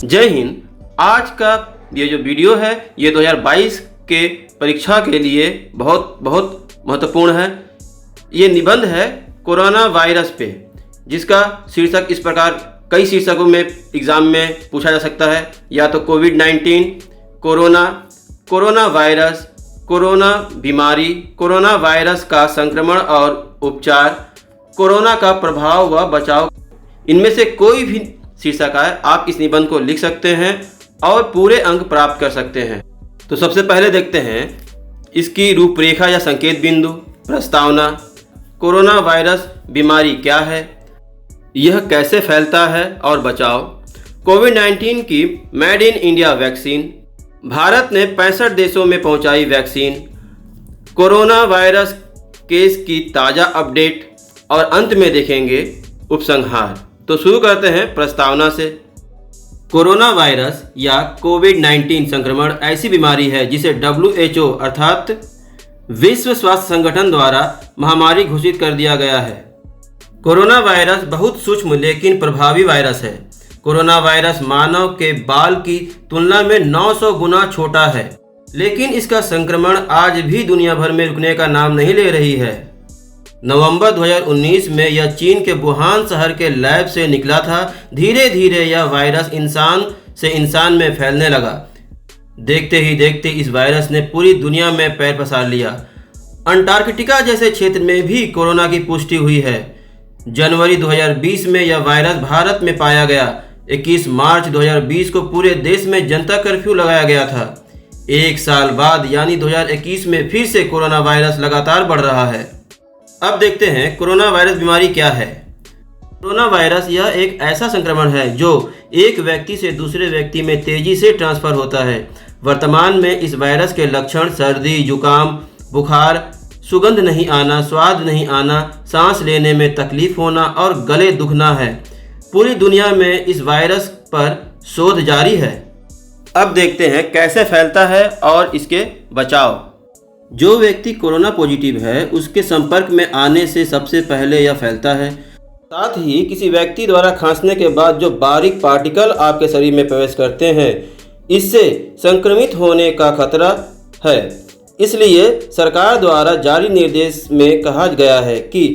जय हिंद। आज का ये जो वीडियो है ये 2022 के परीक्षा के लिए बहुत महत्वपूर्ण है। ये निबंध है कोरोना वायरस पे, जिसका शीर्षक इस प्रकार कई शीर्षकों में एग्जाम में पूछा जा सकता है, या तो कोविड-19, कोरोना वायरस, कोरोना बीमारी, कोरोना वायरस का संक्रमण और उपचार, कोरोना का प्रभाव व बचाव। इनमें से कोई भी शीर्षक आए आप इस निबंध को लिख सकते हैं और पूरे अंक प्राप्त कर सकते हैं। तो सबसे पहले देखते हैं इसकी रूपरेखा या संकेत बिंदु। प्रस्तावना: कोरोना वायरस बीमारी क्या है, यह कैसे फैलता है और बचाव। कोविड-19 की made in India vaccine, Bharat ने 65 देशों में पहुंचाई वैक्सीन। कोरोना वायरस केस की ताज़ा अपडेट और अंत में देखेंगे उपसंहार। तो शुरू करते हैं प्रस्तावना से। कोरोना वायरस या कोविड-19 संक्रमण ऐसी बीमारी है जिसे WHO अर्थात विश्व स्वास्थ्य संगठन द्वारा महामारी घोषित कर दिया गया है। कोरोना वायरस बहुत सूक्ष्म लेकिन प्रभावी वायरस है। कोरोना वायरस मानव के बाल की तुलना में 900 गुना छोटा है, लेकिन इसका संक्रमण आज भी दुनिया भर में रुकने का नाम नहीं ले रही है। नवंबर 2019 में यह चीन के वुहान शहर के लैब से निकला था। धीरे धीरे यह वायरस इंसान से इंसान में फैलने लगा। देखते ही देखते इस वायरस ने पूरी दुनिया में पैर पसार लिया। अंटार्कटिका जैसे क्षेत्र में भी कोरोना की पुष्टि हुई है। जनवरी 2020 में यह वायरस भारत में पाया गया। 21 मार्च 2020 को पूरे देश में जनता कर्फ्यू लगाया गया था। एक साल बाद यानी 2021 में फिर से कोरोना वायरस लगातार बढ़ रहा है। अब देखते हैं कोरोना वायरस बीमारी क्या है। कोरोना वायरस यह एक ऐसा संक्रमण है जो एक व्यक्ति से दूसरे व्यक्ति में तेजी से ट्रांसफर होता है। वर्तमान में इस वायरस के लक्षण सर्दी, जुकाम, बुखार, सुगंध नहीं आना, स्वाद नहीं आना, सांस लेने में तकलीफ होना और गले दुखना है। पूरी दुनिया में इस वायरस पर शोध जारी है। अब देखते हैं कैसे फैलता है और इसके बचाव। जो व्यक्ति कोरोना पॉजिटिव है उसके संपर्क में आने से सबसे पहले यह फैलता है। साथ ही किसी व्यक्ति द्वारा खांसने के बाद जो बारीक पार्टिकल आपके शरीर में प्रवेश करते हैं, इससे संक्रमित होने का खतरा है। इसलिए सरकार द्वारा जारी निर्देश में कहा गया है कि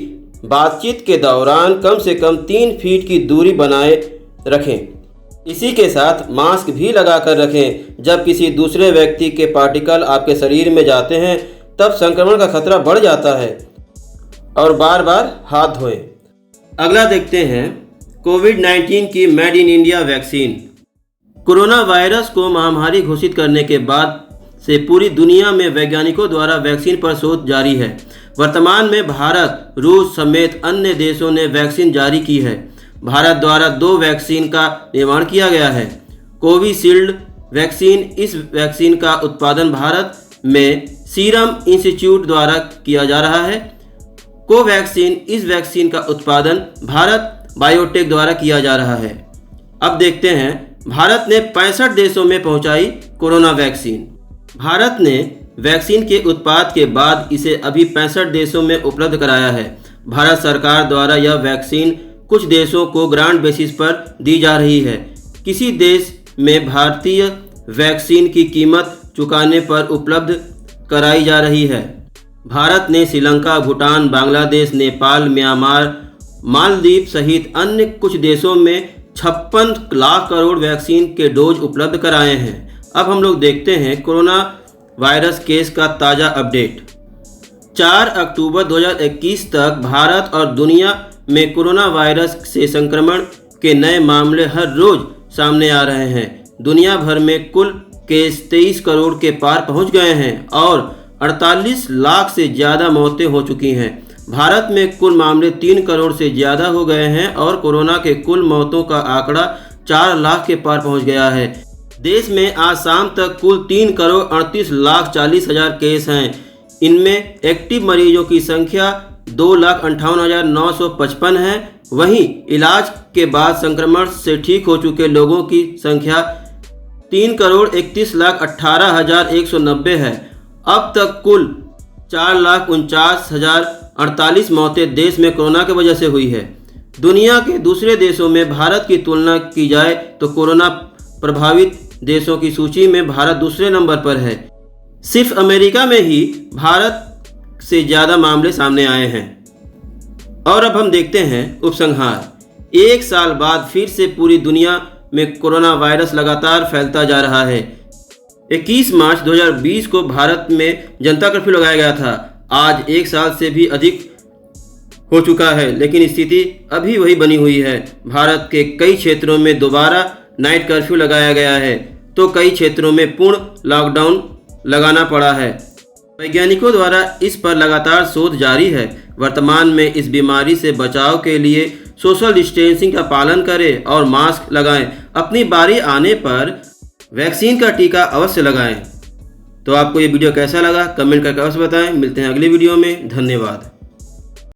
बातचीत के दौरान कम से कम 3 फीट की दूरी बनाए रखें। इसी के साथ मास्क भी लगा कर रखें। जब किसी दूसरे व्यक्ति के पार्टिकल आपके शरीर में जाते हैं तब संक्रमण का खतरा बढ़ जाता है। और बार बार हाथ धोएं। अगला देखते हैं कोविड-19 की made in India vaccine. Corona virus को महामारी घोषित करने के बाद से पूरी दुनिया में वैज्ञानिकों द्वारा वैक्सीन पर शोध जारी है। वर्तमान में भारत, रूस समेत अन्य देशों ने वैक्सीन जारी की है। भारत द्वारा 2 वैक्सीन का निर्माण किया गया है। कोविशील्ड वैक्सीन, इस वैक्सीन का उत्पादन भारत में सीरम इंस्टीट्यूट द्वारा किया जा रहा है। कोवैक्सीन, इस वैक्सीन का उत्पादन भारत बायोटेक द्वारा किया जा रहा है। अब देखते हैं भारत ने 65 देशों में पहुंचाई कोरोना वैक्सीन। भारत ने वैक्सीन के उत्पाद के बाद इसे अभी 65 देशों में उपलब्ध कराया है। भारत सरकार द्वारा यह वैक्सीन कुछ देशों को ग्रांट बेसिस पर दी जा रही है। किसी देश में भारतीय वैक्सीन की कीमत चुकाने पर उपलब्ध कराई जा रही है। भारत ने श्रीलंका, भूटान, बांग्लादेश, नेपाल, म्यांमार, मालदीव सहित अन्य कुछ देशों में 56 लाख करोड़ वैक्सीन के डोज उपलब्ध कराए हैं। अब हम लोग देखते हैं कोरोना वायरस केस का ताज़ा अपडेट। 4 अक्टूबर 2021 तक भारत और दुनिया में कोरोना वायरस से संक्रमण के नए मामले हर रोज सामने आ रहे हैं। दुनिया भर में कुल केस 23 करोड़ के पार पहुंच गए हैं और 48 लाख से ज़्यादा मौतें हो चुकी हैं। भारत में कुल मामले 3 करोड़ से ज़्यादा हो गए हैं और कोरोना के कुल मौतों का आंकड़ा 4 लाख के पार पहुंच गया है। देश में आज शाम तक कुल 3 करोड़ 38 लाख 40 हज़ार केस हैं। इनमें एक्टिव मरीजों की संख्या 2,58,955 है। वहीं इलाज के बाद संक्रमण से ठीक हो चुके लोगों की संख्या 3 करोड़ 31 लाख 18,190 है। अब तक कुल 4,49,048 मौतें देश में कोरोना की वजह से हुई है। दुनिया के दूसरे देशों में भारत की तुलना की जाए तो कोरोना प्रभावित देशों की सूची में भारत दूसरे नंबर पर है। सिर्फ अमेरिका में ही भारत से ज़्यादा मामले सामने आए हैं। और अब हम देखते हैं उपसंहार। एक साल बाद फिर से पूरी दुनिया में कोरोना वायरस लगातार फैलता जा रहा है। 21 मार्च 2020 को भारत में जनता कर्फ्यू लगाया गया था। आज एक साल से भी अधिक हो चुका है, लेकिन स्थिति अभी वही बनी हुई है। भारत के कई क्षेत्रों में दोबारा नाइट कर्फ्यू लगाया गया है, तो कई क्षेत्रों में पूर्ण लॉकडाउन लगाना पड़ा है। वैज्ञानिकों द्वारा इस पर लगातार शोध जारी है। वर्तमान में इस बीमारी से बचाव के लिए सोशल डिस्टेंसिंग का पालन करें और मास्क लगाएं। अपनी बारी आने पर वैक्सीन का टीका अवश्य लगाएं। तो आपको ये वीडियो कैसा लगा कमेंट करके अवश्य बताएं। मिलते हैं अगली वीडियो में। धन्यवाद।